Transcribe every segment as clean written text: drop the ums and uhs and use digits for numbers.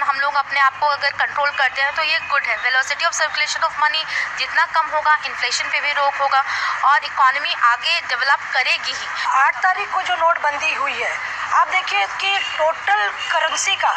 हम लोग अपने आप को अगर कंट्रोल करते हैं तो ये गुड है। Velocity of circulation of money जितना कम होगा, इन्फ्लेशन पे भी रोक होगा और इकोनॉमी आगे डेवलप करेगी ही। 8 तारीख को जो नोटबंदी हुई है, आप देखिए कि टोटल करेंसी का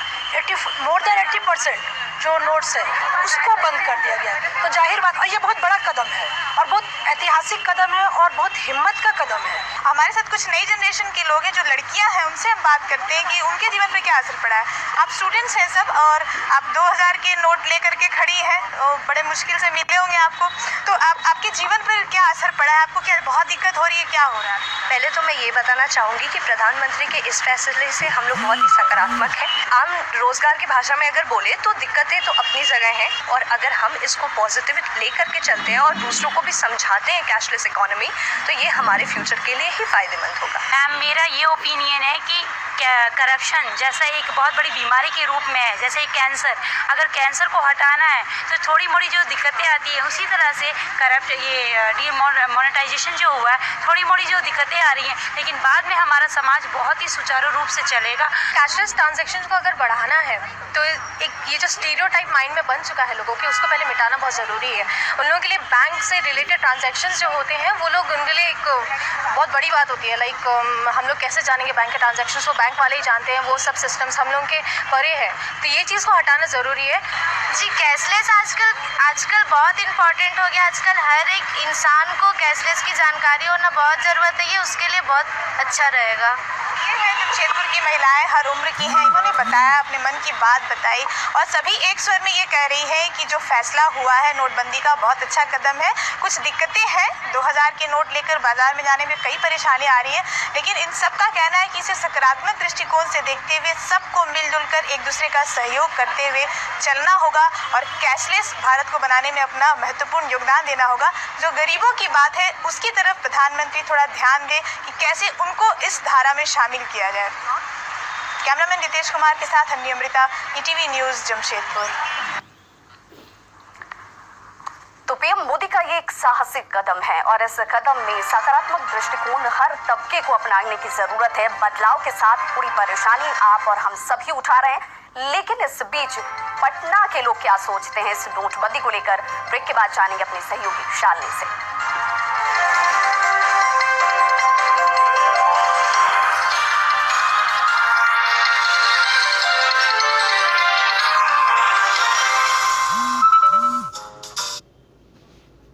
मोर देन 80% जो नोट्स है उसको बंद कर दिया गया। तो जाहिर बात, और ये बहुत बड़ा कदम है और बहुत ऐतिहासिक कदम है और बहुत हिम्मत का कदम है। हमारे साथ कुछ नई जनरेशन के लोग हैं, जो लड़कियां हैं, उनसे हम बात करते हैं कि उनके जीवन पर क्या असर पड़ा है। आप स्टूडेंट्स हैं सब और आप 2000 के नोट लेकर के खड़ी हैं, बड़े मुश्किल से मिले होंगे आपको, तो आपके जीवन पर क्या असर पड़ा है? आपको क्या बहुत दिक्कत हो रही है, क्या हो रहा है? पहले तो मैं ये बताना चाहूँगी कि प्रधानमंत्री के इस फैसले से हम लोग बहुत ही सकारात्मक हैं। आम रोजगार की भाषा में अगर बोले तो दिक्कतें तो अपनी जगह हैं, और अगर हम इसको पॉजिटिव लेकर के चलते हैं और दूसरों को भी समझाते हैं कैशलेस इकोनॉमी, तो ये हमारे फ्यूचर के लिए ही फायदेमंद होगा। मैम, मेरा ये ओपिनियन है कि करप्शन जैसा एक बहुत बड़ी बीमारी के रूप में है, जैसे कैंसर, अगर कैंसर को हटाना है तो थोड़ी मोड़ी जो दिक्कतें आती हैं, उसी तरह से डीमोनेटाइजेशन जो हुआ है, थोड़ी मोड़ी जो दिक्कतें आ रही हैं, लेकिन बाद में हमारा समाज बहुत ही सुचारू रूप से चलेगा। कैशलेस ट्रांजैक्शन को अगर बढ़ाना है तो एक ये जो स्टीरियोटाइप माइंड में बन चुका है लोगों के, उसको पहले मिटाना बहुत ज़रूरी है। उन लोगों के लिए बैंक से रिलेटेड ट्रांजैक्शंस जो होते हैं वो लोग उनके लिए एक बहुत बड़ी बात होती है। लाइक हम लोग कैसे जानेंगे बैंक के ट्रांजैक्शंस, वो बैंक वाले ही जानते हैं, वो सब सिस्टम्स हम लोगों के परे है। तो ये चीज़ को हटाना ज़रूरी है। जी, कैशलेस आजकल बहुत इम्पोर्टेंट हो गया। आजकल हर एक इंसान को कैशलेस की जानकारी होना बहुत ज़रूरत है, ये उसके लिए बहुत अच्छा रहेगा। ये है जमशेदपुर की महिलाएं, हर उम्र की हैं, इन्होंने बताया, अपने मन की बात बताई और सभी एक स्वर में ये कह रही है कि जो फैसला हुआ है नोटबंदी का बहुत अच्छा कदम है। कुछ दिक्कतें हैं, 2000 के नोट लेकर बाजार में जाने में कई परेशानियां आ रही हैं, लेकिन इन सब का कहना है कि इसे सकारात्मक दृष्टिकोण से देखते हुए सबको मिलजुल कर एक दूसरे का सहयोग करते हुए चलना होगा और कैशलेस भारत को बनाने में अपना महत्वपूर्ण योगदान देना होगा। जो गरीबों की बात है उसकी तरफ प्रधानमंत्री थोड़ा ध्यान दें कि कैसे उनको इस धारा में शामिल किया जाए। कैमरामैन नितेश कुमार के साथ अन्य अमृता, ईटीवी न्यूज़, जमशेदपुर। तो पीएम मोदी का ये एक साहसिक कदम है और इस कदम में सकारात्मक दृष्टिकोण हर तबके को अपनाने की जरूरत है। बदलाव के साथ थोड़ी परेशानी आप और हम सभी उठा रहे हैं, लेकिन इस बीच पटना के लोग क्या सोचते हैं इस नोटबंदी को लेकर, ब्रेक के बाद जानेंगे अपने सहयोगी शालिनी से।